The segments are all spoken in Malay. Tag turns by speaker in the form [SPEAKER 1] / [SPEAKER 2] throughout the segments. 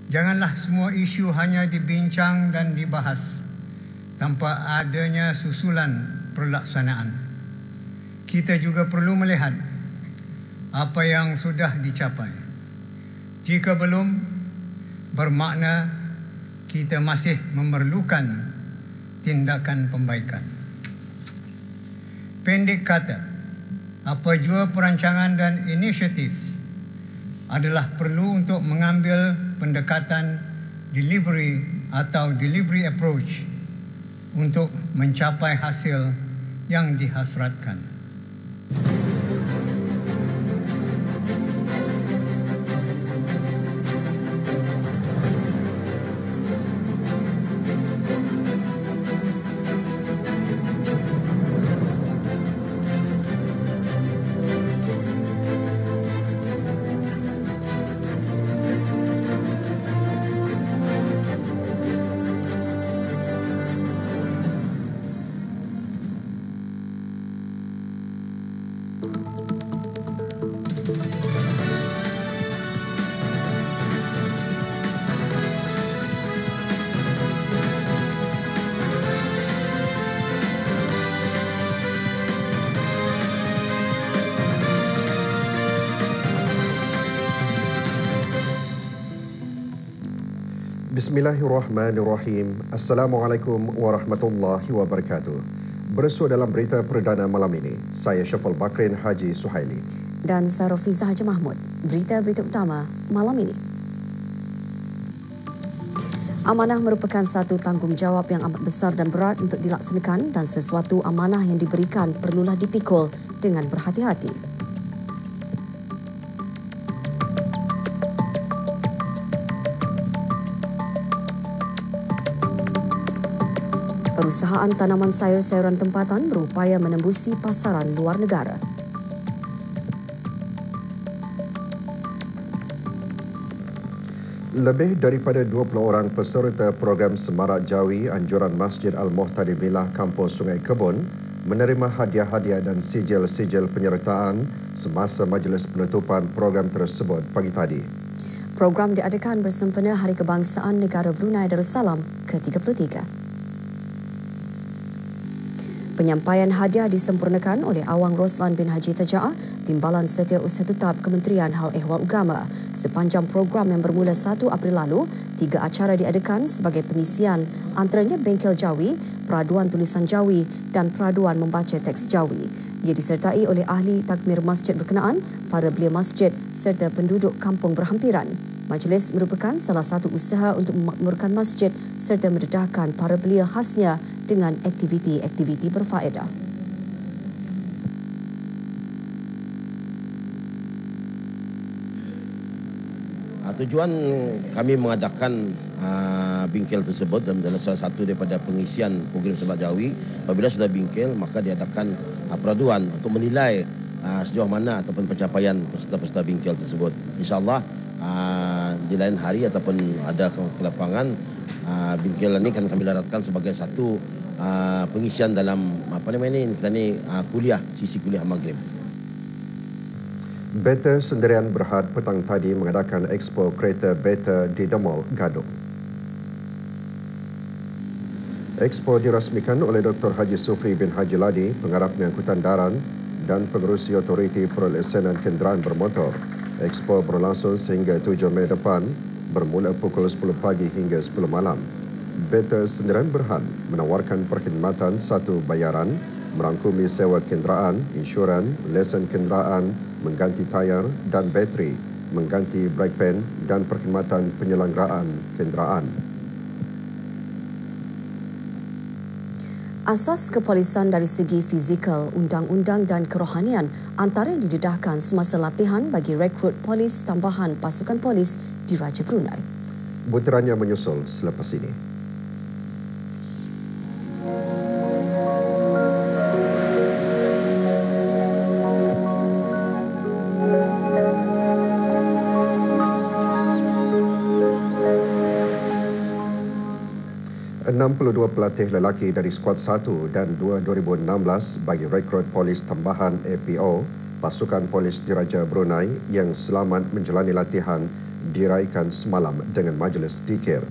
[SPEAKER 1] Janganlah semua isu hanya dibincang dan dibahas tanpa adanya susulan pelaksanaan. Kita juga perlu melihat apa yang sudah dicapai. Jika belum, bermakna kita masih memerlukan tindakan pembaikan. Pendek kata, apa jua perancangan dan inisiatif adalah perlu untuk mengambil pendekatan delivery atau delivery approach untuk mencapai hasil yang dihasratkan.
[SPEAKER 2] Bismillahirrahmanirrahim. Assalamualaikum warahmatullahi wabarakatuh. Bersua dalam berita perdana malam ini, saya Syafal Bakrin Haji Suhaili
[SPEAKER 3] dan saya Rafiza Haji Mahmud. Berita-berita utama malam ini. Amanah merupakan satu tanggungjawab yang amat besar dan berat untuk dilaksanakan, dan sesuatu amanah yang diberikan perlulah dipikul dengan berhati-hati. Perusahaan tanaman sayur-sayuran tempatan berupaya menembusi pasaran luar negara.
[SPEAKER 2] Lebih daripada 20 orang peserta program Semarak Jawi Anjuran Masjid Al-Muhtadi Milah Kampung Sungai Kebun menerima hadiah-hadiah dan sijil-sijil penyertaan semasa majlis penutupan program tersebut pagi tadi.
[SPEAKER 3] Program diadakan bersempena Hari Kebangsaan Negara Brunei Darussalam ke-33. Penyampaian hadiah disempurnakan oleh Awang Roslan bin Haji Tajaa, Timbalan Setiausaha Tetap Kementerian Hal Ehwal Agama. Sepanjang program yang bermula 1 April lalu, 3 acara diadakan sebagai pengisian, antaranya Bengkel Jawi, Peraduan Tulisan Jawi dan Peraduan Membaca Teks Jawi. Ia disertai oleh ahli takmir masjid berkenaan, para belia masjid serta penduduk kampung berhampiran. Majlis merupakan salah satu usaha untuk memakmurkan masjid serta mendedahkan para belia khasnya dengan aktiviti-aktiviti berfaedah.
[SPEAKER 4] Tujuan kami mengadakan bingkel tersebut dalam salah satu daripada pengisian program Semarak Jawi. Apabila sudah bingkel, maka diadakan peraduan untuk menilai sejauh mana ataupun pencapaian peserta-peserta bingkel tersebut. InsyaAllah di lain hari ataupun ada ke lapangan, bingkel ini akan kami laratkan sebagai satu pengisian dalam kuliah, sisi kuliah Maghrib.
[SPEAKER 2] Beta Sendirian Berhad petang tadi mengadakan Expo Kereta Beta di Demol, Gadong. Expo dirasmikan oleh Dr. Haji Sufri bin Haji Ladi, Pengarah Pengangkutan Daran dan Pengerusi Otoriti Perlesenan Kenderaan Bermotor. Expo berlangsung sehingga 7 Mei depan, bermula pukul 10 pagi hingga 10 malam. Beta Sendirian Berhad menawarkan perkhidmatan satu bayaran, merangkumi sewa kenderaan, insuran, lesen kenderaan, mengganti tayar dan bateri, mengganti brake pen dan perkhidmatan penyelenggaraan kenderaan.
[SPEAKER 3] Asas kepolisan dari segi fizikal, undang-undang dan kerohanian antara yang didedahkan semasa latihan bagi rekrut polis tambahan pasukan polis di Raja Brunei.
[SPEAKER 2] Butirannya menyusul selepas ini. Dua pelatih lelaki dari skuad 1 dan 2 2016 bagi rekrut polis tambahan APO pasukan polis Diraja Brunei yang selamat menjalani latihan diraikan semalam dengan majlis dikir.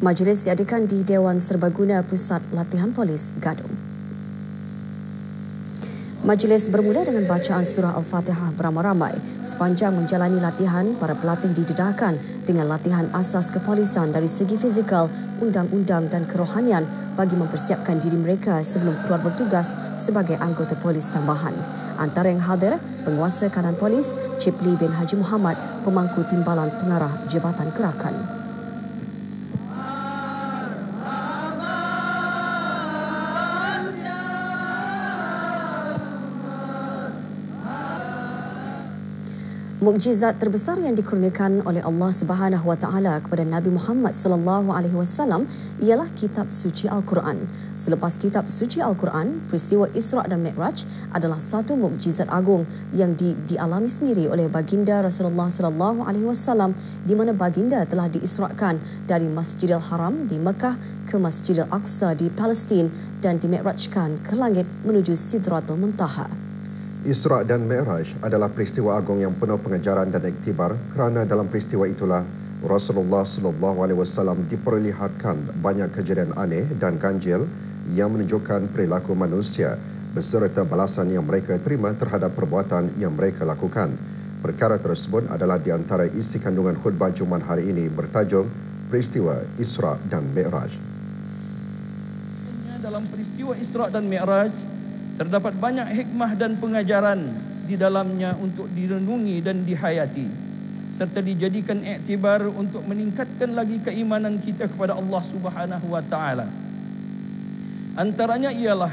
[SPEAKER 3] Majlis diadakan di Dewan Serbaguna Pusat Latihan Polis Gadong. Majlis bermula dengan bacaan surah Al-Fatihah beramai-ramai. Sepanjang menjalani latihan, para pelatih didedahkan dengan latihan asas kepolisan dari segi fizikal, undang-undang dan kerohanian bagi mempersiapkan diri mereka sebelum keluar bertugas sebagai anggota polis tambahan. Antara yang hadir, Penguasa Kanan Polis, Cipli bin Haji Muhammad, Pemangku Timbalan Pengarah Jabatan Kerakan. Mukjizat terbesar yang dikurniakan oleh Allah Subhanahu Wa Taala kepada Nabi Muhammad sallallahu alaihi wasallam ialah kitab suci Al-Quran. Selepas kitab suci Al-Quran, peristiwa Isra' dan Mi'raj adalah satu mukjizat agung yang dialami sendiri oleh baginda Rasulullah sallallahu alaihi wasallam, di mana baginda telah diisra'kan dari Masjidil Haram di Mekah ke Masjidil Aqsa di Palestin dan dimi'rajkan ke langit menuju Sidratul Muntaha.
[SPEAKER 2] Isra' dan Mi'raj adalah peristiwa agung yang penuh pengajaran dan iktibar, kerana dalam peristiwa itulah Rasulullah sallallahu alaihi wasallam diperlihatkan banyak kejadian aneh dan ganjil yang menunjukkan perilaku manusia beserta balasan yang mereka terima terhadap perbuatan yang mereka lakukan. Perkara tersebut adalah di antara isi kandungan khutbah Jumaat hari ini bertajuk Peristiwa Isra' dan Mi'raj.
[SPEAKER 5] Dalam peristiwa Isra' dan Mi'raj terdapat banyak hikmah dan pengajaran di dalamnya untuk direnungi dan dihayati, serta dijadikan iktibar untuk meningkatkan lagi keimanan kita kepada Allah Subhanahu Wa Taala. Antaranya ialah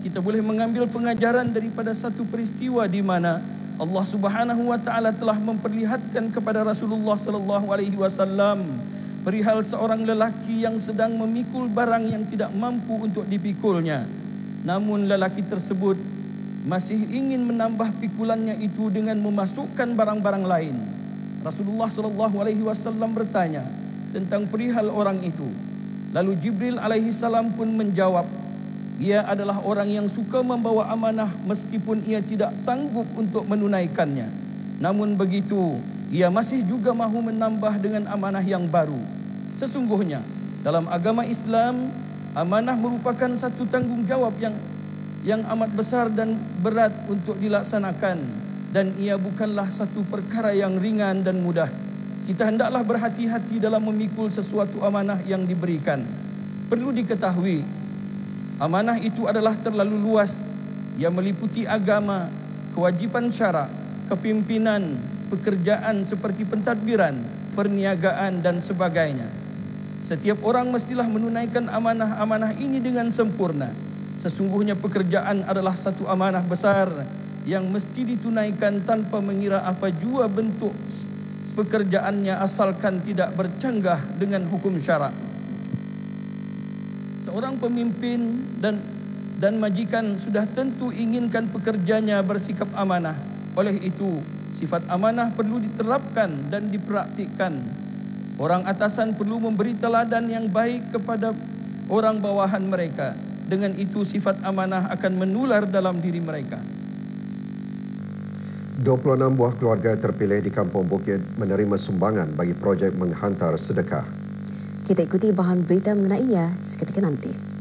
[SPEAKER 5] kita boleh mengambil pengajaran daripada satu peristiwa di mana Allah Subhanahu Wa Taala telah memperlihatkan kepada Rasulullah sallallahu alaihi wasallam perihal seorang lelaki yang sedang memikul barang yang tidak mampu untuk dipikulnya. Namun lelaki tersebut masih ingin menambah pikulannya itu dengan memasukkan barang-barang lain. Rasulullah sallallahu alaihi wasallam bertanya tentang perihal orang itu. Lalu Jibril alaihi salam pun menjawab, ia adalah orang yang suka membawa amanah meskipun ia tidak sanggup untuk menunaikannya. Namun begitu, ia masih juga mahu menambah dengan amanah yang baru. Sesungguhnya dalam agama Islam, amanah merupakan satu tanggungjawab yang amat besar dan berat untuk dilaksanakan, dan ia bukanlah satu perkara yang ringan dan mudah. Kita hendaklah berhati-hati dalam memikul sesuatu amanah yang diberikan. Perlu diketahui, amanah itu adalah terlalu luas, yang meliputi agama, kewajiban syarak, kepimpinan, pekerjaan seperti pentadbiran, perniagaan dan sebagainya. Setiap orang mestilah menunaikan amanah-amanah ini dengan sempurna. Sesungguhnya pekerjaan adalah satu amanah besar yang mesti ditunaikan tanpa mengira apa jua bentuk pekerjaannya, asalkan tidak bercanggah dengan hukum syarak. Seorang pemimpin dan majikan sudah tentu inginkan pekerjanya bersikap amanah. Oleh itu, sifat amanah perlu diterapkan dan dipraktikkan. Orang atasan perlu memberi teladan yang baik kepada orang bawahan mereka. Dengan itu sifat amanah akan menular dalam diri mereka.
[SPEAKER 2] 26 buah keluarga terpilih di Kampung Bukit menerima sumbangan bagi projek menghantar sedekah.
[SPEAKER 3] Kita ikuti bahan berita mengenainya seketika nanti.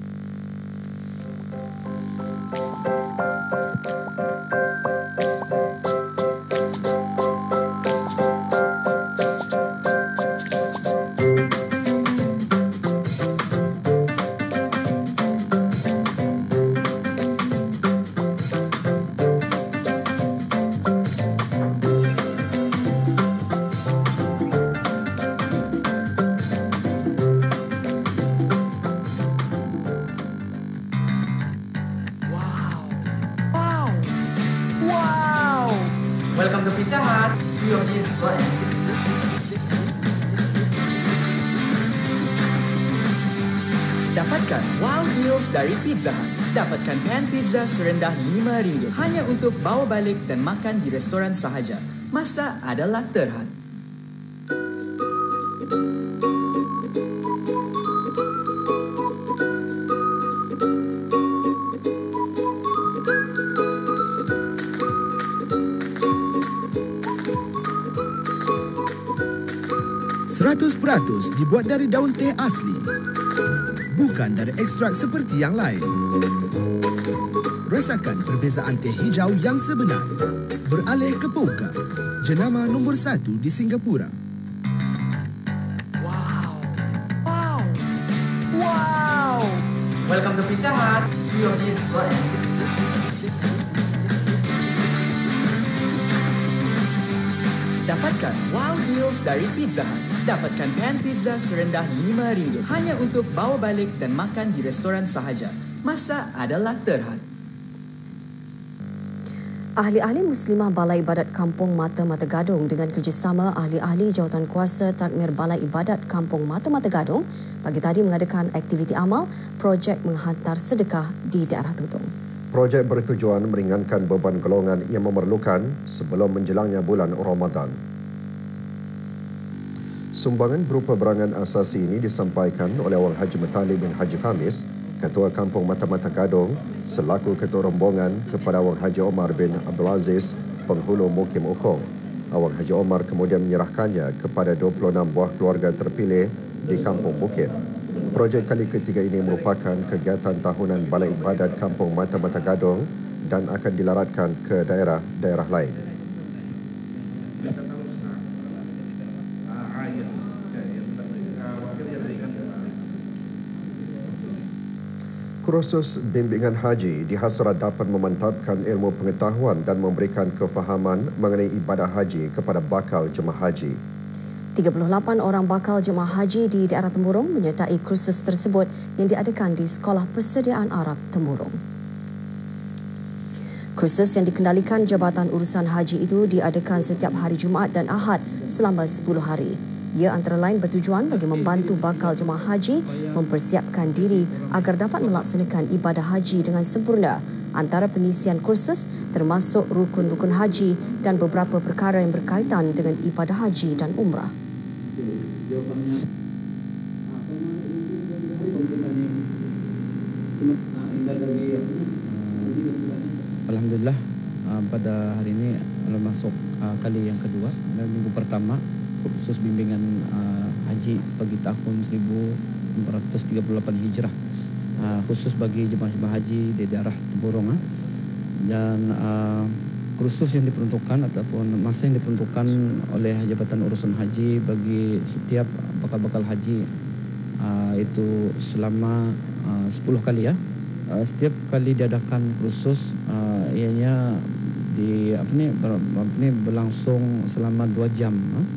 [SPEAKER 6] Welcome to Pizza Hut. Dapatkan wow deals dari Pizza Hut. Dapatkan pan pizza serendah RM5 hanya untuk bawa balik dan makan di restoran sahaja. Masa adalah terhad.
[SPEAKER 7] 100% dibuat dari daun teh asli. Bukan dari ekstrak seperti yang lain. Rasakan perbezaan teh hijau yang sebenar. Beralih ke Pouka, jenama nombor 1 di Singapura.
[SPEAKER 6] Wow! Welcome to Pizza Hut. Your is Dapatkan wow deals dari Pizza Hut. Dapatkan pan pizza serendah RM5 hanya untuk bawa balik dan makan di restoran sahaja. Masa adalah terhad.
[SPEAKER 3] Ahli-ahli Muslimah Balai Ibadat Kampung Mata-Mata Gadong dengan kerjasama ahli-ahli jawatan kuasa takmir Balai Ibadat Kampung Mata-Mata Gadong pagi tadi mengadakan aktiviti amal projek menghantar sedekah di daerah Tutong.
[SPEAKER 2] Projek bertujuan meringankan beban golongan yang memerlukan sebelum menjelangnya bulan Ramadan. Sumbangan berupa berangan asasi ini disampaikan oleh Awang Haji Matali bin Haji Khamis, Ketua Kampung Mata-Mata Gadong, selaku Ketua Rombongan kepada Awang Haji Omar bin Abdul Aziz, Penghulu Mukim Okong. Awang Haji Omar kemudian menyerahkannya kepada 26 buah keluarga terpilih di Kampung Bukit. Projek kali ketiga ini merupakan kegiatan tahunan Balai Ibadat Kampung Mata-Mata Gadong dan akan dilaratkan ke daerah-daerah lain. Kursus bimbingan haji dihasrat dapat memantapkan ilmu pengetahuan dan memberikan kefahaman mengenai ibadah haji kepada bakal jemaah haji.
[SPEAKER 3] 38 orang bakal jemaah haji di daerah Temburong menyertai kursus tersebut yang diadakan di Sekolah Persediaan Arab Temburong. Kursus yang dikendalikan Jabatan Urusan Haji itu diadakan setiap hari Jumaat dan Ahad selama 10 hari. Ia antara lain bertujuan bagi membantu bakal jemaah haji mempersiapkan diri agar dapat melaksanakan ibadah haji dengan sempurna. Antara pengisian kursus termasuk rukun-rukun haji dan beberapa perkara yang berkaitan dengan ibadah haji dan umrah.
[SPEAKER 5] Alhamdulillah, pada hari ini masuk kali yang kedua dan minggu pertama kursus bimbingan haji bagi tahun 1438 Hijrah, khusus bagi jemaah haji di daerah Temburong. Dan kursus yang diperuntukkan ataupun masa yang diperuntukkan oleh Jabatan Urusan Haji bagi setiap bakal-bakal haji itu selama 10 kali ya. Setiap kali diadakan kursus ianya berlangsung selama 2 jam,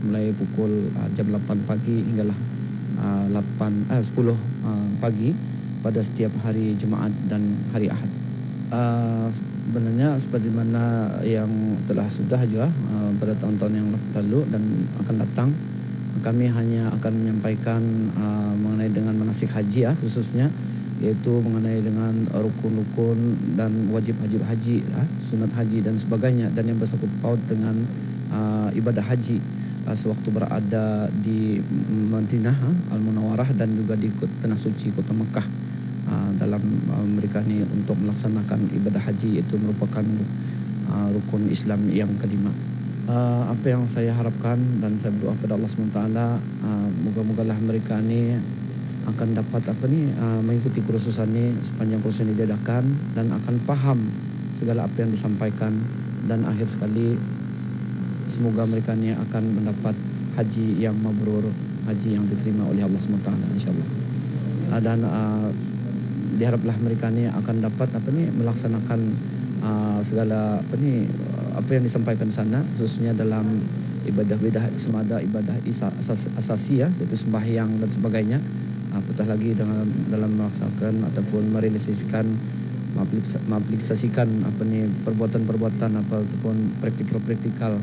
[SPEAKER 5] mulai pukul jam 8 pagi hinggalah 10 pagi pada setiap hari Jumaat dan hari Ahad. Sebenarnya seperti mana yang telah sudah juga pada tahun-tahun yang lalu dan akan datang, kami hanya akan menyampaikan mengenai dengan manasik haji khususnya, yaitu mengenai dengan rukun-rukun dan wajib-wajib haji, sunat haji dan sebagainya, dan yang bersangkut paut dengan ibadah haji sewaktu berada di Madinah Al-Munawwarah dan juga di Tanah Suci Kota Mekah dalam mereka ini untuk melaksanakan ibadah haji, itu merupakan rukun Islam yang kelima. Apa yang saya harapkan dan saya berdoa kepada Allah SWT, moga-mogalah mereka ini akan dapat mengikuti kursusan ini sepanjang kursus ini diadakan dan akan paham segala apa yang disampaikan, dan akhir sekali semoga mereka ini akan mendapat haji yang mabrur, haji yang diterima oleh Allah SWT insyaAllah. Dan diharaplah mereka ini akan dapat melaksanakan segala apa yang disampaikan di sana, khususnya dalam ibadah-ibadah semada, ibadah asasi yaitu sembahyang dan sebagainya. Apatah lagi dalam melaksanakan ataupun merealisasikan, mengaplikasikan perbuatan-perbuatan ataupun praktikal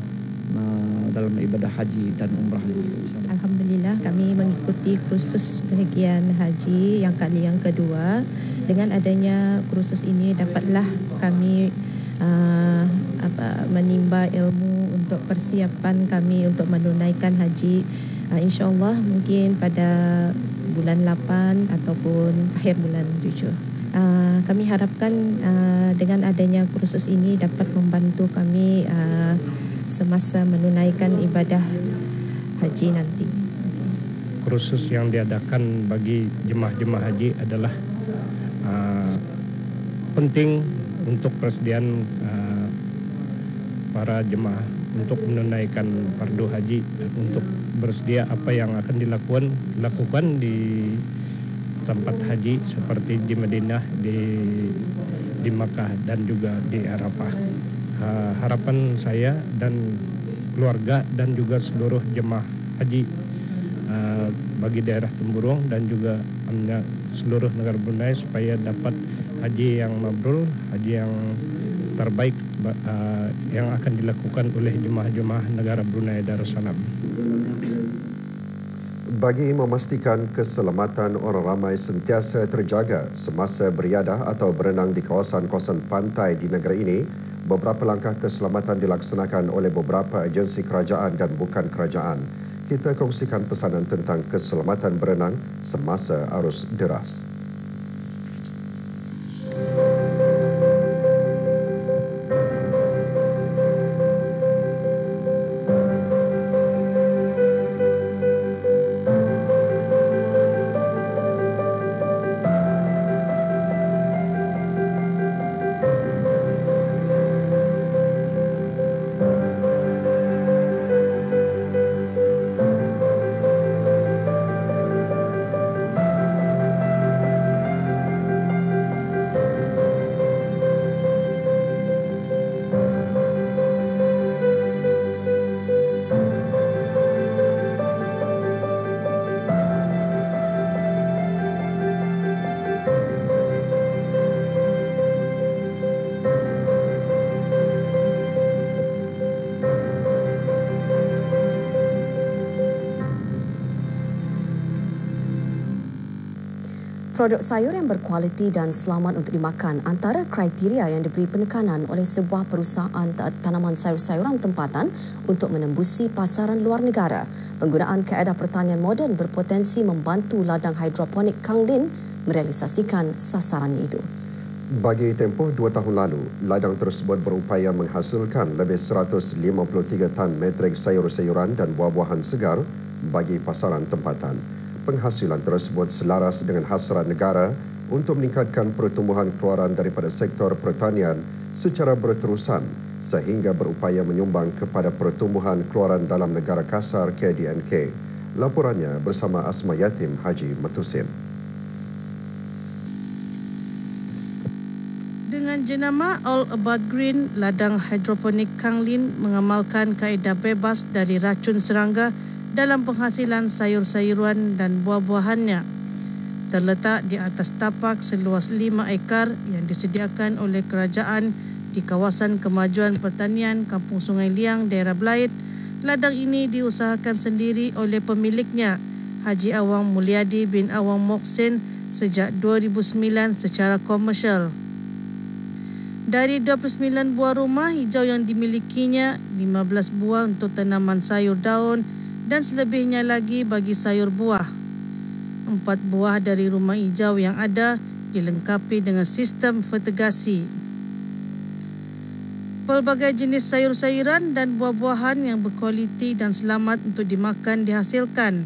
[SPEAKER 5] dalam ibadah haji dan umrah ini.
[SPEAKER 8] Alhamdulillah, kami mengikuti kursus bahagian haji yang kali yang kedua. Dengan adanya kursus ini dapatlah kami menimba ilmu untuk persiapan kami untuk menunaikan haji. InsyaAllah mungkin pada bulan 8 ataupun akhir bulan 7. Kami harapkan dengan adanya kursus ini dapat membantu kami semasa menunaikan ibadah haji nanti.
[SPEAKER 9] kursus yang diadakan bagi jemaah-jemaah haji adalah penting untuk persediaan para jemaah untuk menunaikan fardu haji, untuk bersedia apa yang akan dilakukan di tempat haji seperti di Madinah, di Makkah dan juga di Arafah. Harapan saya dan keluarga dan juga seluruh jemaah haji bagi daerah Temburong dan juga seluruh negara Brunei supaya dapat haji yang mabrur, haji yang terbaik yang akan dilakukan oleh jemaah-jemaah negara Brunei Darussalam.
[SPEAKER 2] Bagi memastikan keselamatan orang ramai sentiasa terjaga semasa beriadah atau berenang di kawasan-kawasan pantai di negara ini, beberapa langkah keselamatan dilaksanakan oleh beberapa agensi kerajaan dan bukan kerajaan. Kita kongsikan pesanan tentang keselamatan berenang semasa arus deras.
[SPEAKER 3] Produk sayur yang berkualiti dan selamat untuk dimakan antara kriteria yang diberi penekanan oleh sebuah perusahaan tanaman sayur-sayuran tempatan untuk menembusi pasaran luar negara. Penggunaan kaedah pertanian moden berpotensi membantu ladang hidroponik Kang Lin merealisasikan sasaran itu.
[SPEAKER 2] Bagi tempoh 2 tahun lalu, ladang tersebut berupaya menghasilkan lebih 153 tan metrik sayur-sayuran dan buah-buahan segar bagi pasaran tempatan. Penghasilan tersebut selaras dengan hasrat negara untuk meningkatkan pertumbuhan keluaran daripada sektor pertanian secara berterusan sehingga berupaya menyumbang kepada pertumbuhan keluaran dalam negara kasar KDNK. Laporannya bersama Asma Yatim Haji Matusin.
[SPEAKER 10] Dengan jenama All About Green, ladang hidroponik Kang Lin mengamalkan kaedah bebas dari racun serangga dalam penghasilan sayur-sayuran dan buah-buahannya. Terletak di atas tapak seluas 5 ekar yang disediakan oleh kerajaan di kawasan kemajuan pertanian Kampung Sungai Liang, daerah Belait. Ladang ini diusahakan sendiri oleh pemiliknya, Haji Awang Mulyadi bin Awang Moksin, sejak 2009 secara komersial. Dari 29 buah rumah hijau yang dimilikinya, 15 buah untuk tanaman sayur daun dan selebihnya lagi bagi sayur buah. 4 buah dari rumah hijau yang ada dilengkapi dengan sistem fertigasi. Pelbagai jenis sayur-sayuran dan buah-buahan yang berkualiti dan selamat untuk dimakan dihasilkan.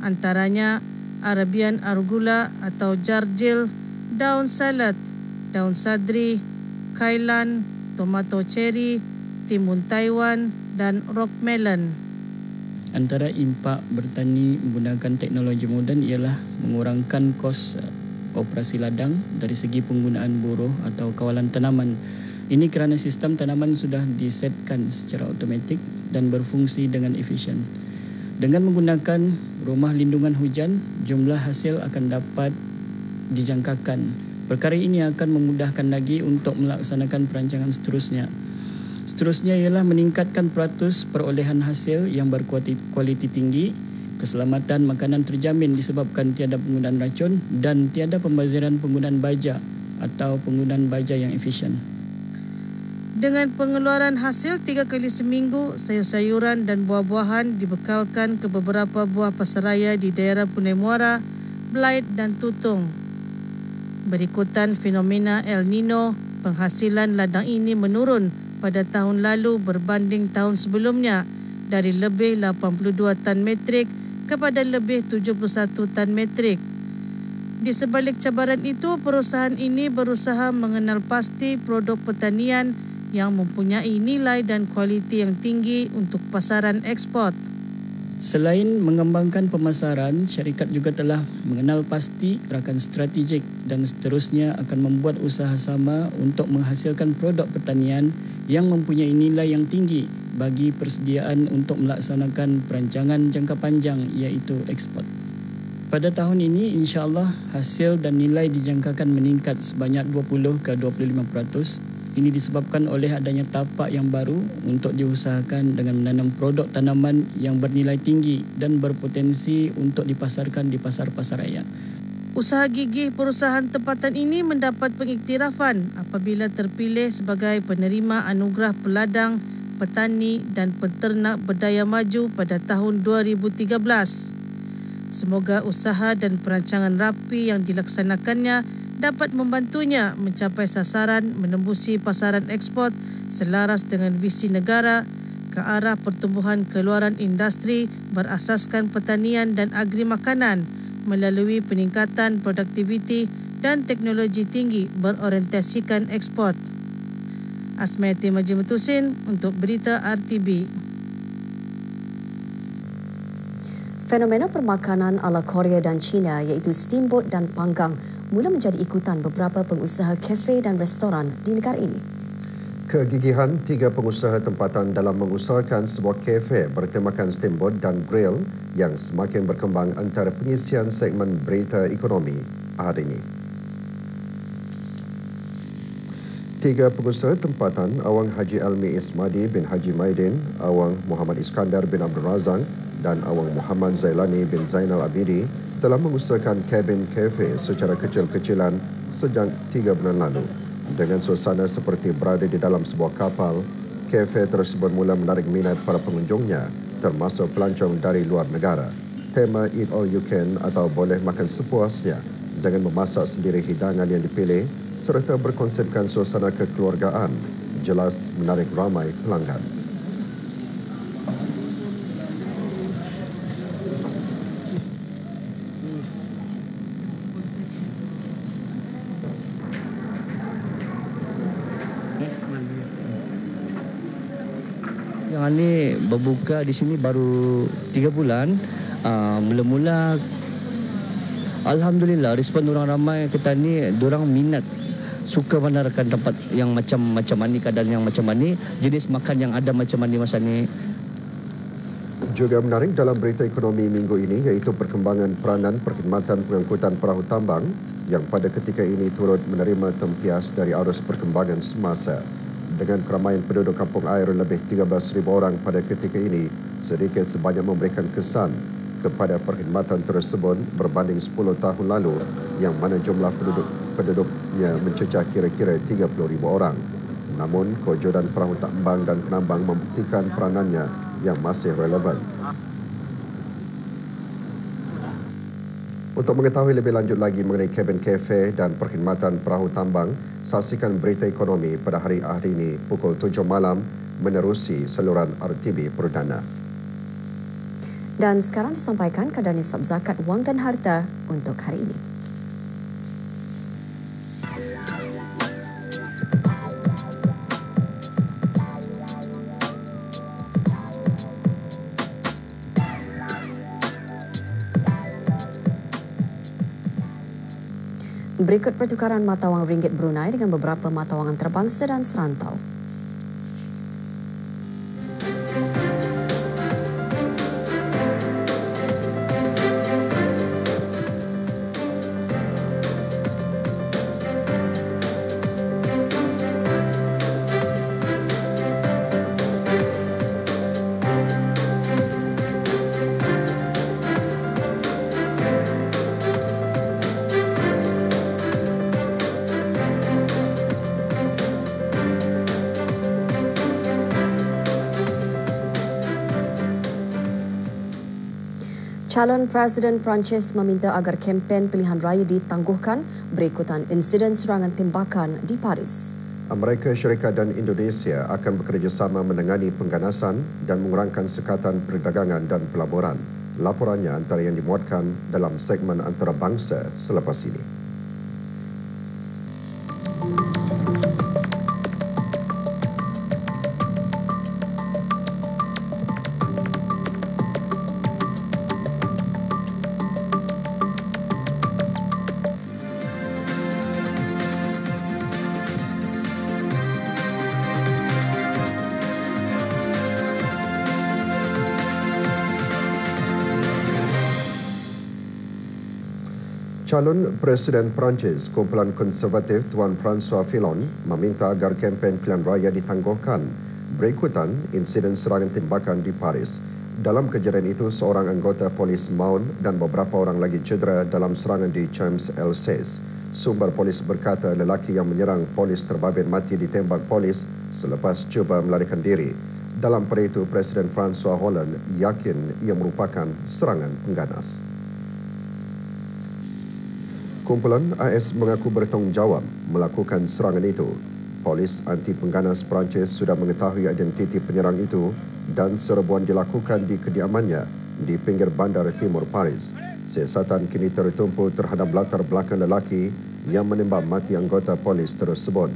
[SPEAKER 10] Antaranya Arabian arugula atau jarjil, daun salad, daun sadri, kailan, tomato cherry, timun Taiwan dan rock melon.
[SPEAKER 11] Antara impak bertani menggunakan teknologi moden ialah mengurangkan kos operasi ladang dari segi penggunaan buruh atau kawalan tanaman. Ini kerana sistem tanaman sudah disetkan secara automatik dan berfungsi dengan efisien. Dengan menggunakan rumah lindungan hujan, jumlah hasil akan dapat dijangkakan. Perkara ini akan memudahkan lagi untuk melaksanakan perancangan seterusnya. Seterusnya ialah meningkatkan peratus perolehan hasil yang berkualiti tinggi. Keselamatan makanan terjamin disebabkan tiada penggunaan racun dan tiada pembaziran penggunaan baja atau penggunaan baja yang efisien.
[SPEAKER 10] Dengan pengeluaran hasil 3 kali seminggu, sayur-sayuran dan buah-buahan dibekalkan ke beberapa buah pasaraya di daerah Punai Muara, Belait dan Tutung. Berikutan fenomena El Nino, penghasilan ladang ini menurun pada tahun lalu berbanding tahun sebelumnya dari lebih 82 tan metrik kepada lebih 71 tan metrik. Di sebalik cabaran itu, perusahaan ini berusaha mengenal pasti produk pertanian yang mempunyai nilai dan kualiti yang tinggi untuk pasaran ekspor.
[SPEAKER 11] Selain mengembangkan pemasaran, syarikat juga telah mengenal pasti rakan strategik dan seterusnya akan membuat usaha sama untuk menghasilkan produk pertanian yang mempunyai nilai yang tinggi bagi persediaan untuk melaksanakan perancangan jangka panjang iaitu ekspor. Pada tahun ini, insya-Allah hasil dan nilai dijangkakan meningkat sebanyak 20 ke 25%. Ini disebabkan oleh adanya tapak yang baru untuk diusahakan dengan menanam produk tanaman yang bernilai tinggi dan berpotensi untuk dipasarkan di pasar-pasar raya.
[SPEAKER 10] Usaha gigih perusahaan tempatan ini mendapat pengiktirafan apabila terpilih sebagai penerima anugerah peladang, petani dan peternak berdaya maju pada tahun 2013. Semoga usaha dan perancangan rapi yang dilaksanakannya dapat membantunya mencapai sasaran menembusi pasaran ekspor selaras dengan visi negara ke arah pertumbuhan keluaran industri berasaskan pertanian dan agri makanan melalui peningkatan produktiviti dan teknologi tinggi berorientasikan ekspor. Asmayati Majimutusin untuk Berita RTB.
[SPEAKER 3] Fenomena permakanan ala Korea dan China iaitu steamboat dan panggang mula menjadi ikutan beberapa pengusaha kafe dan restoran di negara ini.
[SPEAKER 2] Kegigihan 3 pengusaha tempatan dalam mengusahakan sebuah kafe bertemakan steamboat dan grill yang semakin berkembang antara pengisian segmen berita ekonomi hari ini. 3 pengusaha tempatan, Awang Haji Almi Ismadi bin Haji Maidin, Awang Muhammad Iskandar bin Abdul Razak dan Awang Muhammad Zailani bin Zainal Abidi telah mengusahakan kabin kafe secara kecil-kecilan sejak 3 bulan lalu. Dengan suasana seperti berada di dalam sebuah kapal, kafe tersebut mula menarik minat para pengunjungnya, termasuk pelancong dari luar negara. Tema Eat All You Can atau boleh makan sepuasnya dengan memasak sendiri hidangan yang dipilih serta berkonsepkan suasana kekeluargaan jelas menarik ramai pelanggan.
[SPEAKER 12] Yang ini berbuka di sini baru 3 bulan. Mula-mula alhamdulillah respon orang ramai kita ni, orang minat suka menawarkan tempat yang macam ni, keadaan yang macam ni, jenis makan yang ada macam ni masa ni.
[SPEAKER 2] Juga menarik dalam berita ekonomi minggu ini iaitu perkembangan peranan perkhidmatan pengangkutan perahu tambang yang pada ketika ini turut menerima tempias dari arus perkembangan semasa. Dengan keramaian penduduk kampung air lebih 13,000 orang pada ketika ini, sedikit sebanyak memberikan kesan kepada perkhidmatan tersebut berbanding 10 tahun lalu yang mana jumlah penduduknya mencecah kira-kira 30,000 orang. Namun, kewujudan perahu tambang dan penambang membuktikan peranannya yang masih relevan. Untuk mengetahui lebih lanjut lagi mengenai kabin kafe dan perkhidmatan perahu tambang, saksikan berita ekonomi pada hari ini pukul 7 malam menerusi saluran RTB Perdana.
[SPEAKER 3] Dan sekarang disampaikan kadar nisab zakat wang dan harta untuk hari ini. Berikut pertukaran mata wang ringgit Brunei dengan beberapa mata wang antarabangsa dan serantau. Calon Presiden Perancis meminta agar kempen pilihan raya ditangguhkan berikutan insiden serangan tembakan di Paris.
[SPEAKER 2] Amerika Syarikat dan Indonesia akan bekerjasama menangani pengganasan dan mengurangkan sekatan perdagangan dan pelaburan. Laporannya antara yang dimuatkan dalam segmen antarabangsa selepas ini. Calon Presiden Perancis, kumpulan konservatif Tuan François Fillon meminta agar kempen pilihan raya ditangguhkan berikutan insiden serangan tembakan di Paris. Dalam kejadian itu, seorang anggota polis maut dan beberapa orang lagi cedera dalam serangan di Champs-Élysées. Sumber polis berkata lelaki yang menyerang polis terbabit mati ditembak polis selepas cuba melarikan diri. Dalam pada itu, Presiden François Hollande yakin ia merupakan serangan pengganas. Kumpulan AS mengaku bertanggungjawab melakukan serangan itu. Polis anti pengganas Perancis sudah mengetahui identiti penyerang itu dan serbuan dilakukan di kediamannya di pinggir bandar timur Paris. Siasatan kini tertumpu terhadap latar belakang lelaki yang menembak mati anggota polis tersebut.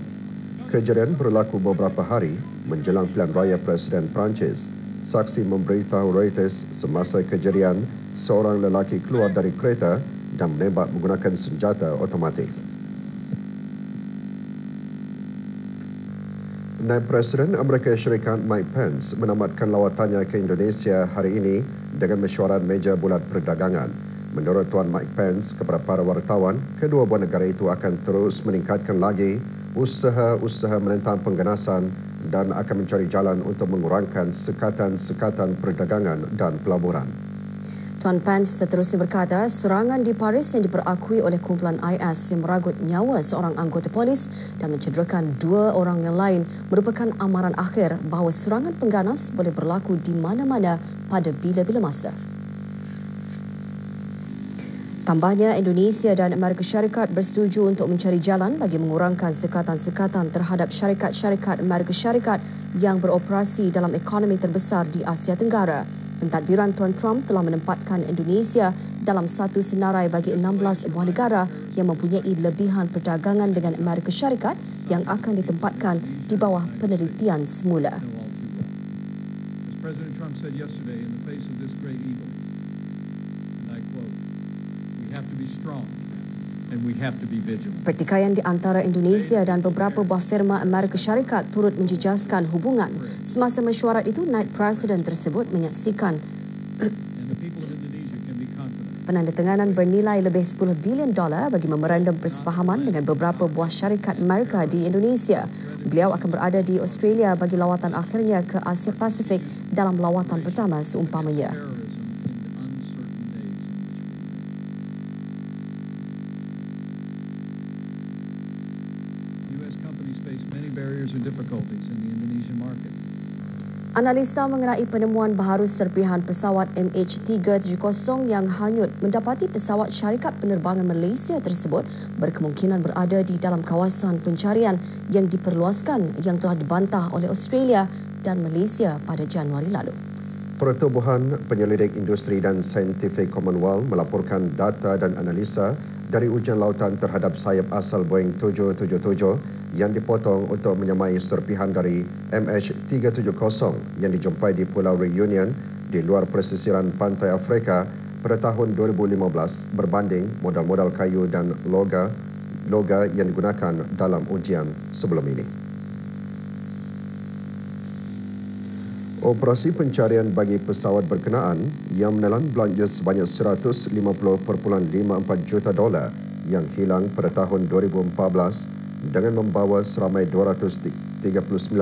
[SPEAKER 2] Kejadian berlaku beberapa hari menjelang pilihan raya Presiden Perancis. Saksi memberitahu Reuters semasa kejadian seorang lelaki keluar dari kereta dan menembak menggunakan senjata otomatik. Naib Presiden Amerika Syarikat Mike Pence menamatkan lawatannya ke Indonesia hari ini dengan mesyuarat meja bulat perdagangan. Menurut Tuan Mike Pence kepada para wartawan, kedua buah negara itu akan terus meningkatkan lagi usaha-usaha menentang pengganasan dan akan mencari jalan untuk mengurangkan sekatan-sekatan perdagangan dan pelaburan.
[SPEAKER 3] Tuan Pence seterusnya berkata serangan di Paris yang diperakui oleh kumpulan IS yang meragut nyawa seorang anggota polis dan mencederakan 2 orang yang lain merupakan amaran akhir bahawa serangan pengganas boleh berlaku di mana-mana pada bila-bila masa. Tambahnya, Indonesia dan Amerika Syarikat bersetuju untuk mencari jalan bagi mengurangkan sekatan-sekatan terhadap syarikat-syarikat Amerika Syarikat yang beroperasi dalam ekonomi terbesar di Asia Tenggara. Pentadbiran Tuan Trump telah menempatkan Indonesia dalam satu senarai bagi 16 buah negara yang mempunyai lebihan perdagangan dengan Amerika Syarikat yang akan ditempatkan di bawah penelitian semula.
[SPEAKER 13] As President Trump said yesterday in the face of this great evil, and I quote, "We have to be strong and we have to be vigilant."
[SPEAKER 3] Pertikaian di antara Indonesia dan beberapa buah firma Amerika Syarikat turut menjejaskan hubungan. Semasa mesyuarat itu, Naib Presiden tersebut menyaksikan penandatanganan bernilai lebih $10 bilion bagi memorandum persefahaman dengan beberapa buah syarikat Amerika di Indonesia. Beliau akan berada di Australia bagi lawatan akhirnya ke Asia Pasifik dalam lawatan pertama seumpamanya. Analisa mengenai penemuan baharu serpihan pesawat MH370 yang hanyut mendapati pesawat syarikat penerbangan Malaysia tersebut berkemungkinan berada di dalam kawasan pencarian yang diperluaskan yang telah dibantah oleh Australia dan Malaysia pada Januari lalu.
[SPEAKER 2] Pertubuhan Penyelidik Industri dan Saintifik Commonwealth melaporkan data dan analisa dari ujian lautan terhadap sayap asal Boeing 777 yang dipotong untuk menyamai serpihan dari MH370 yang dijumpai di Pulau Reunion di luar pesisiran pantai Afrika pada tahun 2015 berbanding modal-modal kayu dan loga yang digunakan dalam ujian sebelum ini. Operasi pencarian bagi pesawat berkenaan yang menelan belanja sebanyak $150.54 juta yang hilang pada tahun 2014 dengan membawa seramai 239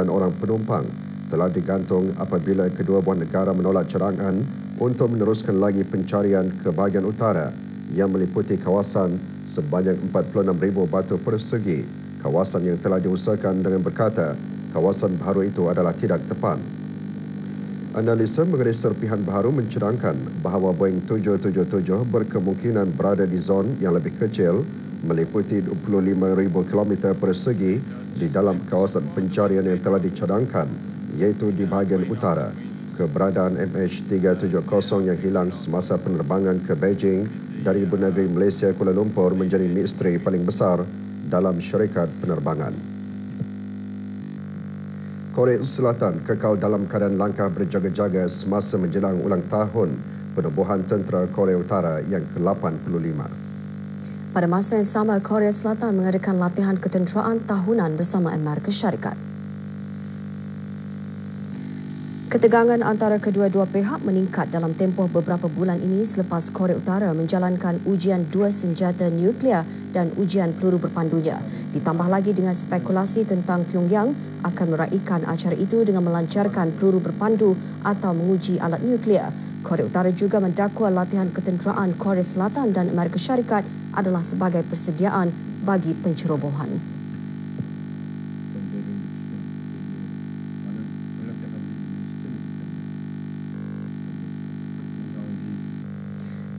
[SPEAKER 2] orang penumpang telah digantung apabila kedua buah negara menolak cadangan untuk meneruskan lagi pencarian ke bahagian utara yang meliputi kawasan sebanyak 46,000 batu persegi. Kawasan yang telah diusahakan dengan berkata kawasan baharu itu adalah tidak tepat. Analisa mengenai serpihan baharu mencadangkan bahawa Boeing 777 berkemungkinan berada di zon yang lebih kecil meliputi 25,000 km persegi di dalam kawasan pencarian yang telah dicadangkan iaitu di bahagian utara. keberadaan MH370 yang hilang semasa penerbangan ke Beijing dari Ibu Negeri Malaysia Kuala Lumpur menjadi misteri paling besar dalam syarikat penerbangan. Korea Selatan kekal dalam keadaan langkah berjaga-jaga semasa menjelang ulang tahun penubuhan tentera Korea Utara yang ke-85.
[SPEAKER 3] Pada masa yang sama, Korea Selatan mengadakan latihan ketenteraan tahunan bersama Amerika Syarikat. Ketegangan antara kedua-dua pihak meningkat dalam tempoh beberapa bulan ini selepas Korea Utara menjalankan ujian 2 senjata nuklear dan ujian peluru berpandunya. Ditambah lagi dengan spekulasi tentang Pyongyang akan meraihkan acara itu dengan melancarkan peluru berpandu atau menguji alat nuklear. Korea Utara juga mendakwa latihan ketenteraan Korea Selatan dan Amerika Syarikat adalah sebagai persediaan bagi pencerobohan.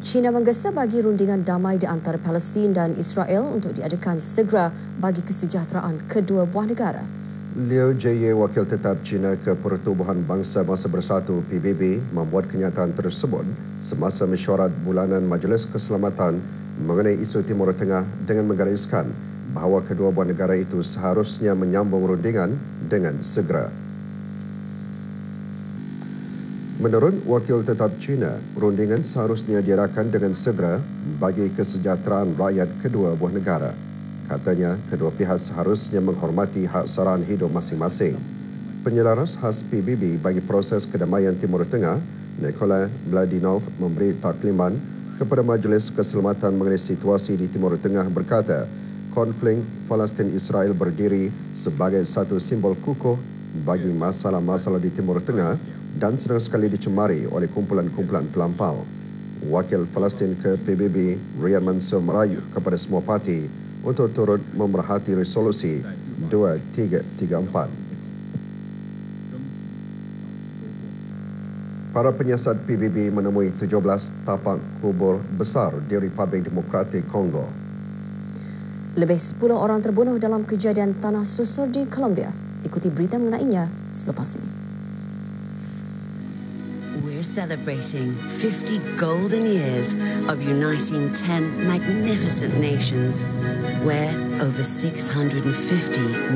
[SPEAKER 3] China menggesa bagi rundingan damai di antara Palestin dan Israel untuk diadakan segera bagi kesejahteraan kedua buah negara.
[SPEAKER 2] Liu Jie, Wakil Tetap China ke Pertubuhan Bangsa-Bangsa Bersatu PBB, membuat kenyataan tersebut semasa mesyuarat bulanan Majlis Keselamatan mengenai isu Timur Tengah dengan menggariskan bahawa kedua buah negara itu seharusnya menyambung rundingan dengan segera. Menurut Wakil Tetap China, rundingan seharusnya diadakan dengan segera bagi kesejahteraan rakyat kedua buah negara. Katanya, kedua pihak seharusnya menghormati hak sarahan hidup masing-masing. Penyelaras khas PBB bagi proses kedamaian Timur Tengah, Nikolai Mladinov, memberi takliman kepada Majlis Keselamatan mengenai situasi di Timur Tengah berkata, konflik Palestin-Israel berdiri sebagai satu simbol kukuh bagi masalah-masalah di Timur Tengah dan sedang sekali dicemari oleh kumpulan-kumpulan pelampau. Wakil Palestin ke PBB, Rian Mansur, merayu kepada semua parti untuk turut memerhati resolusi 2334. Para penyiasat PBB menemui 17 tapak kubur besar di Republik Demokratik Kongo.
[SPEAKER 3] Lebih 10 orang terbunuh dalam kejadian tanah susur di Colombia. Ikuti berita mengenainya selepas ini.
[SPEAKER 14] We're celebrating 50 golden years of uniting 10 magnificent nations where over 650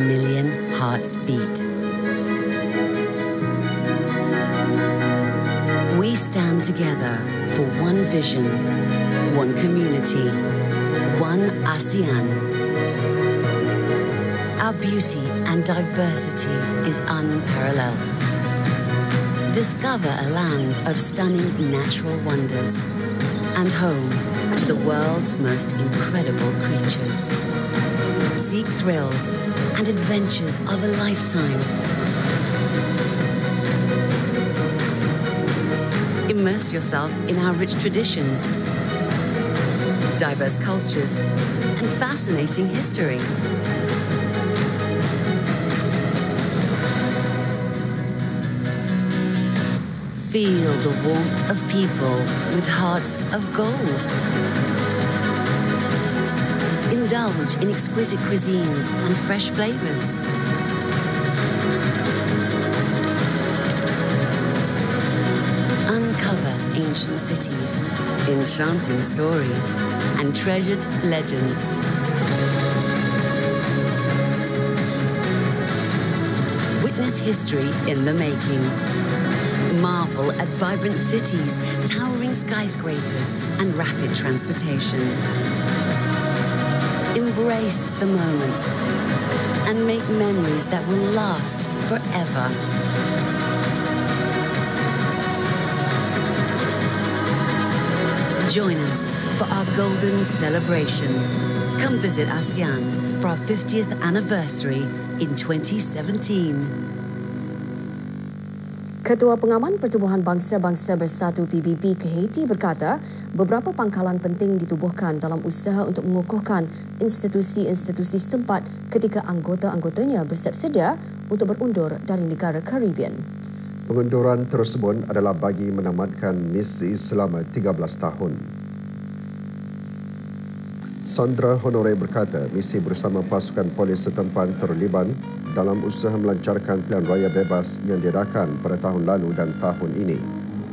[SPEAKER 14] million hearts beat. We stand together for one vision, one community, one ASEAN. Our beauty and diversity is unparalleled. Discover a land of stunning natural wonders and home to the world's most incredible creatures. Seek thrills and adventures of a lifetime. Immerse yourself in our rich traditions, diverse cultures, and fascinating history. Feel the warmth of people with hearts of gold. Indulge in exquisite cuisines and fresh flavors. Uncover ancient cities, enchanting stories, and treasured legends. Witness history in the making. Marvel at vibrant cities, towering skyscrapers, and rapid transportation. Embrace the moment and make memories that will last forever. Join us for our golden celebration. Come visit ASEAN for our 50th anniversary in 2017.
[SPEAKER 3] Ketua Pengaman Pertubuhan Bangsa-Bangsa Bersatu PBB ke Haiti berkata, beberapa pangkalan penting ditubuhkan dalam usaha untuk mengukuhkan institusi-institusi setempat ketika anggota-anggotanya bersiap sedia untuk berundur dari negara Caribbean.
[SPEAKER 2] Pengunduran tersebut adalah bagi menamatkan misi selama 13 tahun. Sandra Honore berkata, misi bersama pasukan polis setempat terlibat dalam usaha melancarkan pilihan raya bebas yang diadakan pada tahun lalu dan tahun ini.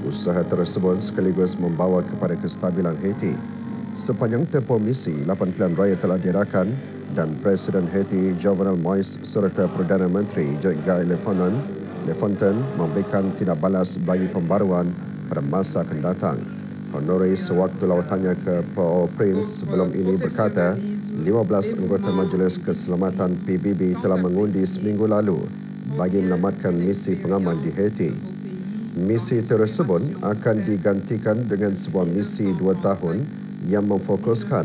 [SPEAKER 2] Usaha tersebut sekaligus membawa kepada kestabilan Haiti. Sepanjang tempoh misi, 8 pilihan raya telah diadakan dan Presiden Haiti Jovenel Moïse serta Perdana Menteri Guy Lafontaine memberikan tindak balas bagi pembaruan pada masa akan datang. Honoris sewaktu lawatannya ke Port-au-Prince sebelum ini berkata 15 anggota Majlis Keselamatan PBB telah mengundi seminggu lalu bagi menamatkan misi pengaman di Haiti. Misi tersebut akan digantikan dengan sebuah misi 2 tahun yang memfokuskan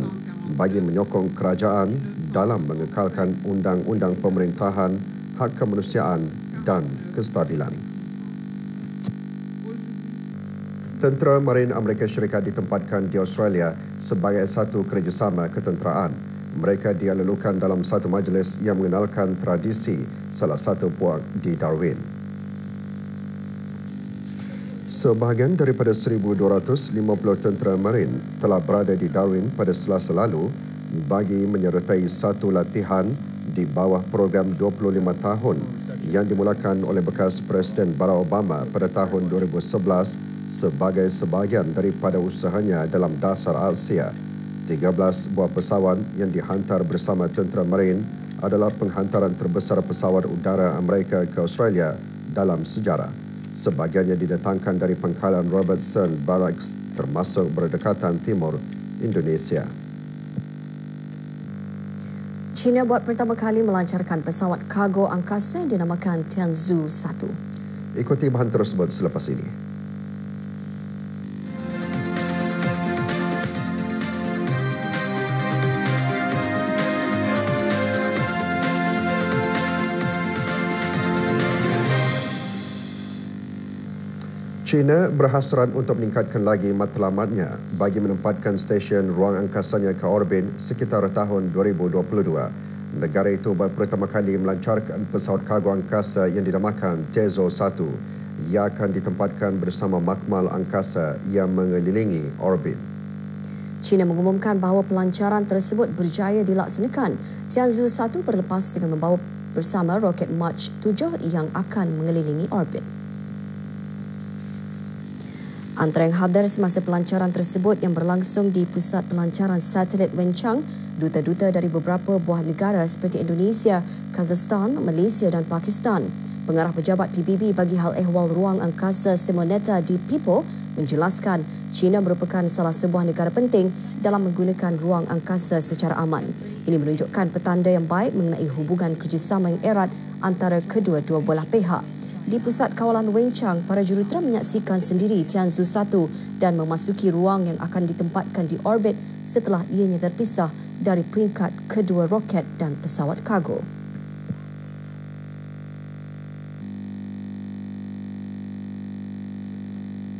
[SPEAKER 2] bagi menyokong kerajaan dalam mengekalkan undang-undang pemerintahan, hak kemanusiaan dan kestabilan. Tentera Marin Amerika Syarikat ditempatkan di Australia sebagai satu kerjasama ketenteraan. Mereka dilalukan dalam satu majlis yang mengenalkan tradisi salah satu puak di Darwin. Sebahagian daripada 1,250 tentera Marin telah berada di Darwin pada Selasa lalu bagi menyertai satu latihan di bawah program 25 tahun yang dimulakan oleh bekas Presiden Barack Obama pada tahun 2011 sebagai sebahagian daripada usahanya dalam dasar Asia. 13 buah pesawat yang dihantar bersama tentera Marin adalah penghantaran terbesar pesawat udara Amerika ke Australia dalam sejarah. Sebahagiannya didatangkan dari pangkalan Robertson Barracks termasuk berdekatan timur Indonesia.
[SPEAKER 3] China buat pertama kali melancarkan pesawat kargo angkasa yang dinamakan Tianzhu 1.
[SPEAKER 2] Ikuti bahan tersebut selepas ini. China berhasrat untuk meningkatkan lagi matlamatnya bagi menempatkan stesen ruang angkasanya ke orbit sekitar tahun 2022. Negara itu pertama kali melancarkan pesawat kargo angkasa yang dinamakan Tianzhu 1 yang akan ditempatkan bersama makmal angkasa yang mengelilingi orbit.
[SPEAKER 3] China mengumumkan bahawa pelancaran tersebut berjaya dilaksanakan. Tianzhu 1 berlepas dengan membawa bersama roket March 7 yang akan mengelilingi orbit. Antara yang hadir semasa pelancaran tersebut yang berlangsung di Pusat Pelancaran Satelit Wenchang, duta-duta dari beberapa buah negara seperti Indonesia, Kazakhstan, Malaysia dan Pakistan. Pengarah pejabat PBB bagi hal ehwal ruang angkasa Simonetta Di Pipo menjelaskan China merupakan salah sebuah negara penting dalam menggunakan ruang angkasa secara aman. Ini menunjukkan petanda yang baik mengenai hubungan kerjasama yang erat antara kedua-dua belah pihak. Di Pusat Kawalan Wenchang, para jurutera menyaksikan sendiri Tianzhu 1 dan memasuki ruang yang akan ditempatkan di orbit setelah ianya terpisah dari peringkat kedua roket dan pesawat kargo.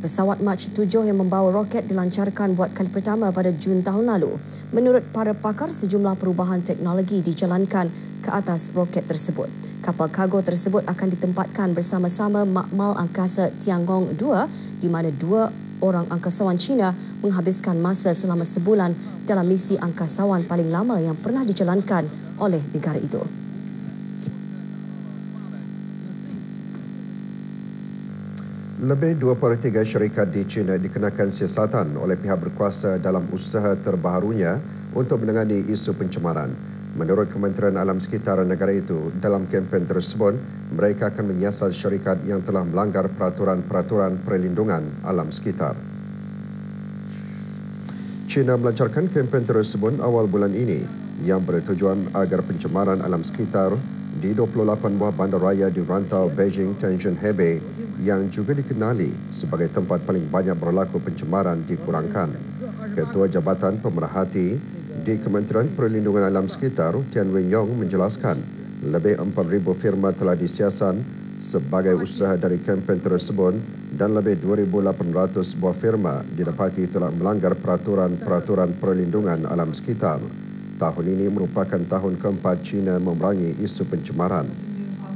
[SPEAKER 3] Pesawat March 7 yang membawa roket dilancarkan buat kali pertama pada Jun tahun lalu. Menurut para pakar, sejumlah perubahan teknologi dijalankan ke atas roket tersebut. Kapal kargo tersebut akan ditempatkan bersama-sama makmal angkasa Tiangong 2 di mana 2 orang angkasawan China menghabiskan masa selama sebulan dalam misi angkasawan paling lama yang pernah dijalankan oleh negara itu.
[SPEAKER 2] Lebih 2/3 syarikat di China dikenakan siasatan oleh pihak berkuasa dalam usaha terbaharunya untuk menangani isu pencemaran. Menurut Kementerian Alam Sekitar negara itu, dalam kempen tersebut, mereka akan menyiasat syarikat yang telah melanggar peraturan-peraturan perlindungan alam sekitar. China melancarkan kempen tersebut awal bulan ini yang bertujuan agar pencemaran alam sekitar di 28 buah bandaraya di rantau Beijing Tianjin Hebei yang juga dikenali sebagai tempat paling banyak berlaku pencemaran dikurangkan. Ketua Jabatan Pemerhati di Kementerian Perlindungan Alam Sekitar, Tian Wen-yong menjelaskan, lebih 4,000 firma telah disiasat sebagai usaha dari kempen tersebut dan lebih 2,800 buah firma didapati telah melanggar peraturan-peraturan perlindungan alam sekitar. Tahun ini merupakan tahun keempat China memerangi isu pencemaran.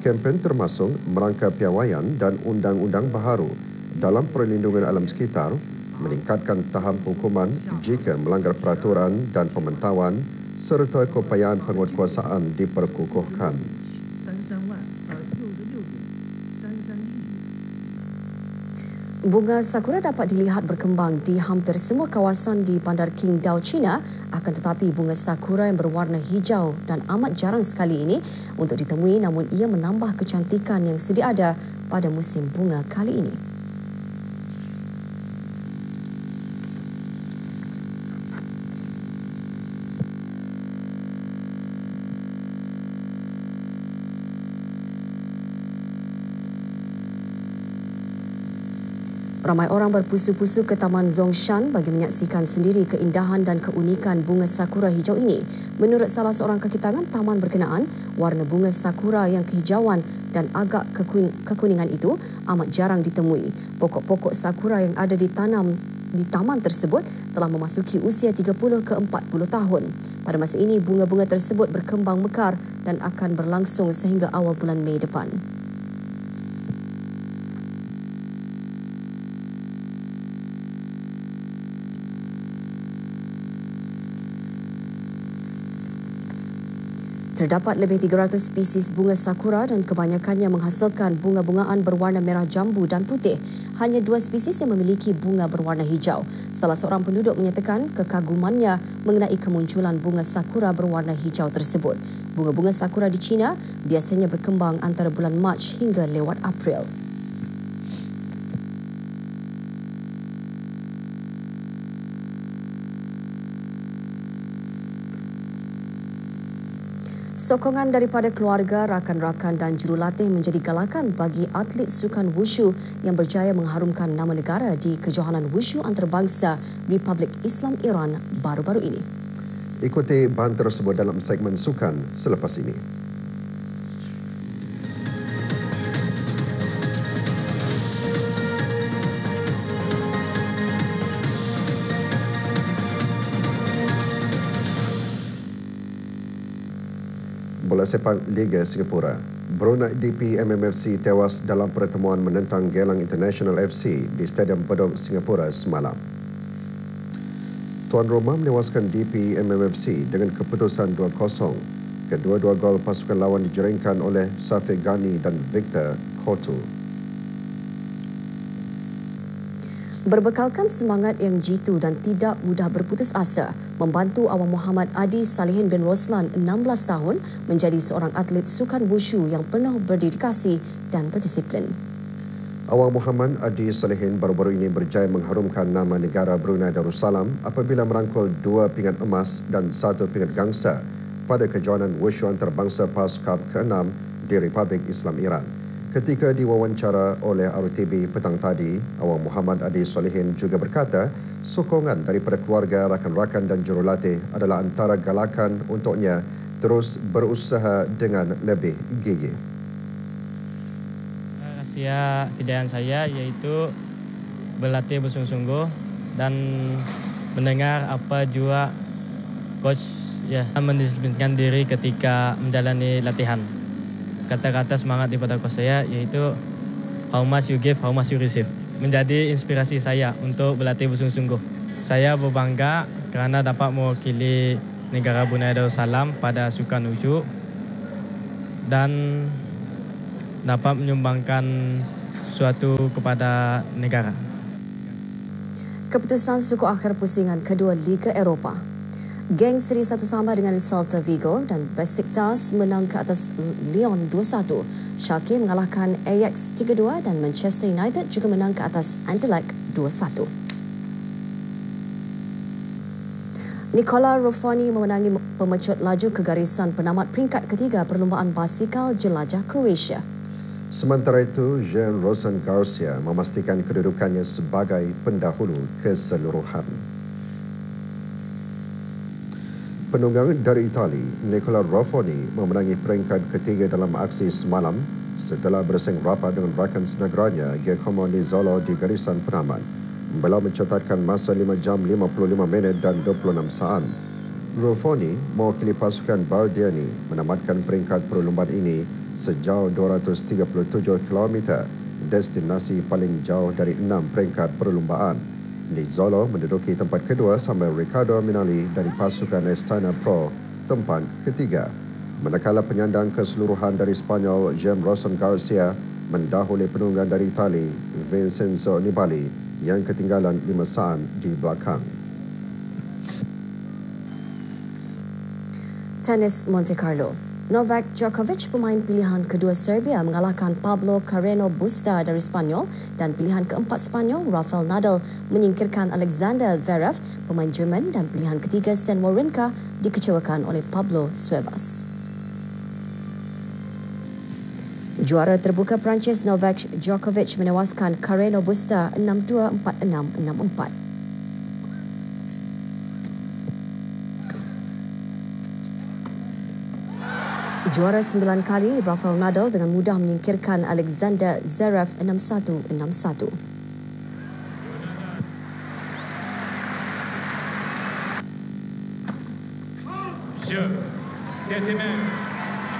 [SPEAKER 2] Kempen termasuk merangka piawaian dan undang-undang baharu dalam perlindungan alam sekitar, meningkatkan tahap hukuman jika melanggar peraturan dan pemantauan serta keupayaan penguatkuasaan diperkukuhkan.
[SPEAKER 3] Bunga sakura dapat dilihat berkembang di hampir semua kawasan di Bandar Qingdao, China. Akan tetapi bunga sakura yang berwarna hijau dan amat jarang sekali ini untuk ditemui, namun ia menambah kecantikan yang sedia ada pada musim bunga kali ini. Ramai orang berpusu-pusu ke Taman Zhongshan bagi menyaksikan sendiri keindahan dan keunikan bunga sakura hijau ini. Menurut salah seorang kaki tangan taman berkenaan, warna bunga sakura yang kehijauan dan agak kekuningan itu amat jarang ditemui. Pokok-pokok sakura yang ada ditanam di taman tersebut telah memasuki usia 30 ke 40 tahun. Pada masa ini, bunga-bunga tersebut berkembang mekar dan akan berlangsung sehingga awal bulan Mei depan. Terdapat lebih 300 spesies bunga sakura dan kebanyakannya menghasilkan bunga-bungaan berwarna merah jambu dan putih. Hanya 2 spesies yang memiliki bunga berwarna hijau. Salah seorang penduduk menyatakan kekagumannya mengenai kemunculan bunga sakura berwarna hijau tersebut. Bunga-bunga sakura di China biasanya berkembang antara bulan Mac hingga lewat April. Sokongan daripada keluarga, rakan-rakan dan jurulatih menjadi galakan bagi atlet sukan wushu yang berjaya mengharumkan nama negara di kejohanan wushu antarabangsa Republik Islam Iran baru-baru ini.
[SPEAKER 2] Ikuti bahan tersebut dalam segmen sukan selepas ini. Bola sepak Liga Singapura. Brunei DP MMFC tewas dalam pertemuan menentang Geylang International FC di Stadium Bedok Singapura semalam. Tuan rumah menewaskan DP MMFC dengan keputusan 2-0. Kedua-dua gol pasukan lawan dijerengkan oleh Safiq Ghani dan Victor Kotu.
[SPEAKER 3] Berbekalkan semangat yang jitu dan tidak mudah berputus asa, membantu Awang Muhammad Adi Salihin bin Roslan 16 tahun menjadi seorang atlet sukan wushu yang penuh berdedikasi dan berdisiplin.
[SPEAKER 2] Awang Muhammad Adi Salihin baru-baru ini berjaya mengharumkan nama negara Brunei Darussalam apabila merangkul 2 pingat emas dan 1 pingat gangsa pada kejohanan wushu antarabangsa PAS Cup ke-6 di Republik Islam Iran. Ketika diwawancara oleh RTB petang tadi, Awang Muhammad Adi Salihin juga berkata sokongan daripada keluarga, rakan-rakan dan jurulatih adalah antara galakan untuknya terus berusaha dengan lebih gigih.
[SPEAKER 15] Rahsia kejayaan saya iaitu berlatih bersungguh-sungguh dan mendengar apa jua coach mendisiplinkan diri ketika menjalani latihan. Kata-kata semangat daripada coach saya iaitu how much you give, how much you receive. Menjadi inspirasi saya untuk berlatih bersungguh-sungguh. Saya berbangga kerana dapat mewakili negara Brunei Darussalam pada sukan wushu dan dapat menyumbangkan sesuatu kepada negara.
[SPEAKER 3] Keputusan suku akhir pusingan kedua Liga Eropah. Geng seri 1 sama dengan Celta Vigo dan Besiktas menang ke atas Lyon 2-1. Schalke mengalahkan Ajax 3-2 dan Manchester United juga menang ke atas Anderlecht 2-1. Nikola Rofani memenangi pemecut laju ke garisan penamat peringkat ketiga perlumbaan basikal jelajah Croatia.
[SPEAKER 2] Sementara itu, Jean Rosan Garcia memastikan kedudukannya sebagai pendahulu keseluruhan. Penunggang dari Itali, Nicola Ruffoni memenangi peringkat ketiga dalam aksi semalam setelah bersaing rapat dengan rakan senegaranya Giacomo Nizzolo di garisan penamat. Beliau mencatatkan masa 5 jam 55 minit dan 26 saat. Ruffoni mewakili pasukan Bardiani menamatkan peringkat perlumbaan ini sejauh 237 km, destinasi paling jauh dari 6 peringkat perlumbaan. Nizzolo menduduki tempat kedua sambil Riccardo Minali dari pasukan Astana Pro tempat ketiga. Manakala penyandang keseluruhan dari Spanyol Jean Rosan Garcia mendahului penunggang dari Itali Vincenzo Nibali yang ketinggalan 5 saat di belakang.
[SPEAKER 3] Tenis Monte Carlo. Novak Djokovic, pemain pilihan kedua Serbia, mengalahkan Pablo Carreno Busta dari Spanyol, dan pilihan keempat Spanyol Rafael Nadal menyingkirkan Alexander Zverev, pemain Jerman, dan pilihan ketiga Stan Wawrinka dikecewakan oleh Pablo Cuevas. Juara terbuka Perancis Novak Djokovic menewaskan Carreno Busta 6-2, 4-6, 6-4. Juara 9 kali, Rafael Nadal dengan mudah menyingkirkan Alexander Zverev 6-1, 6-1.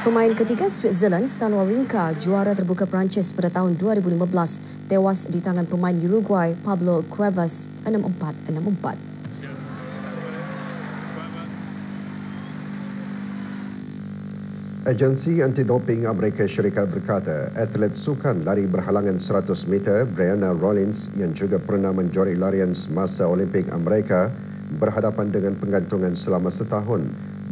[SPEAKER 3] Pemain ketiga Switzerland, Stan Wawrinka, juara terbuka Perancis pada tahun 2015, tewas di tangan pemain Uruguay Pablo Cuevas 6-4, 6-4.
[SPEAKER 2] Agensi Anti-Doping Amerika Syarikat berkata atlet sukan lari berhalangan 100 meter Brianna Rollins yang juga pernah menjuarai larian semasa Olimpik Amerika berhadapan dengan penggantungan selama setahun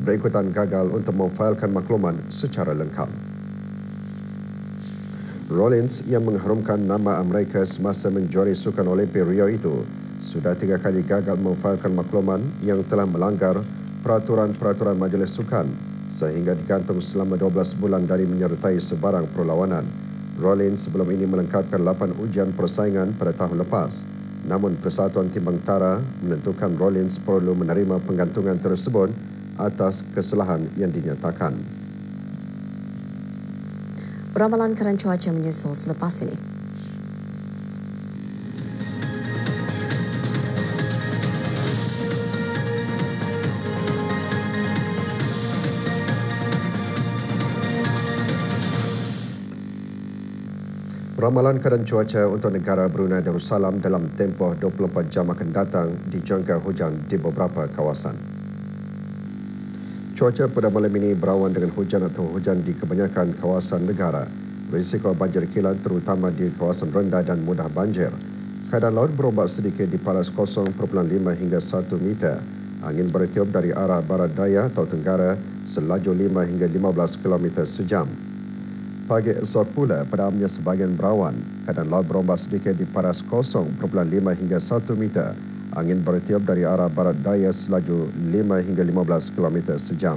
[SPEAKER 2] berikutan gagal untuk memfailkan makluman secara lengkap. Rollins yang mengharumkan nama Amerika semasa menjuarai sukan Olimpik Rio itu sudah 3 kali gagal memfailkan makluman yang telah melanggar peraturan-peraturan majlis sukan sehingga digantung selama 12 bulan dari menyertai sebarang perlawanan. Rollins sebelum ini melengkapkan 8 ujian persaingan pada tahun lepas. Namun Persatuan Timbang Tara menentukan Rollins perlu menerima penggantungan tersebut atas kesalahan yang dinyatakan.
[SPEAKER 3] Ramalan keadaan cuaca menyusul selepas ini.
[SPEAKER 2] Ramalan keadaan cuaca untuk negara Brunei Darussalam dalam tempoh 24 jam akan datang dijangka hujan di beberapa kawasan. Cuaca pada malam ini berawan dengan hujan atau hujan di kebanyakan kawasan negara. Risiko banjir kilat terutama di kawasan rendah dan mudah banjir. Keadaan laut berombak sedikit di paras 0.5 hingga 1 meter. Angin bertiup dari arah barat daya atau tenggara selaju 5 hingga 15 km sejam. Pagi esok pula padamnya sebahagian berawan. Keadaan laut berombak sedikit di paras 0.5 hingga 1 meter. Angin bertiup dari arah barat daya selaju 5 hingga 15 km sejam.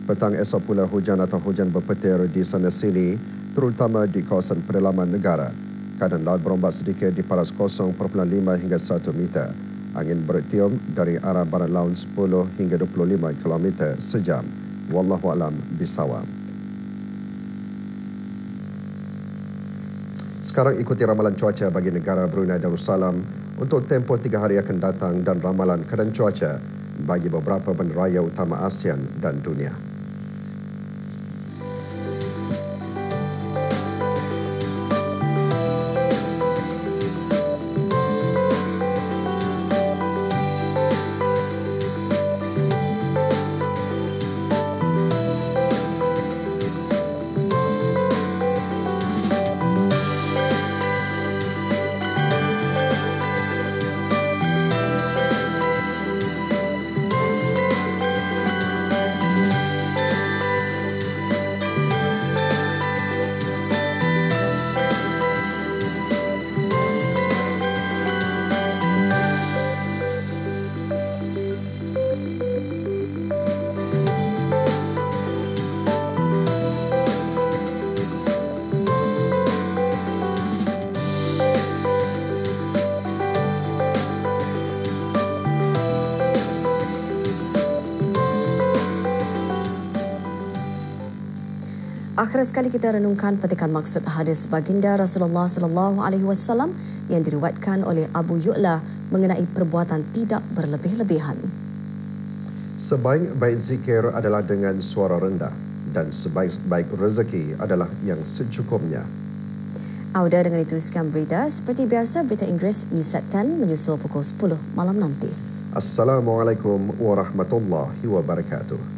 [SPEAKER 2] Petang esok pula hujan atau hujan berpetir di sana sini, terutama di kawasan pedalaman negara. Keadaan laut berombak sedikit di paras 0.5 hingga 1 meter. Angin bertiup dari arah barat laut 10 hingga 25 km sejam. Wallahualam bisawab. Sekarang ikuti ramalan cuaca bagi negara Brunei Darussalam untuk tempoh 3 hari akan datang dan ramalan keadaan cuaca bagi beberapa bandaraya utama ASEAN dan dunia.
[SPEAKER 3] Akhir sekali kita renungkan petikan maksud hadis baginda Rasulullah sallallahu alaihi wasallam yang diriwayatkan oleh Abu Yu'la mengenai perbuatan tidak berlebih-lebihan.
[SPEAKER 2] Sebaik-baik zikir adalah dengan suara rendah dan sebaik-baik rezeki adalah yang secukupnya.
[SPEAKER 3] Auda dengan itu sekian berita. Seperti biasa, berita Inggeris News at 10 menyusul pukul 10 malam nanti.
[SPEAKER 2] Assalamualaikum warahmatullahi wabarakatuh.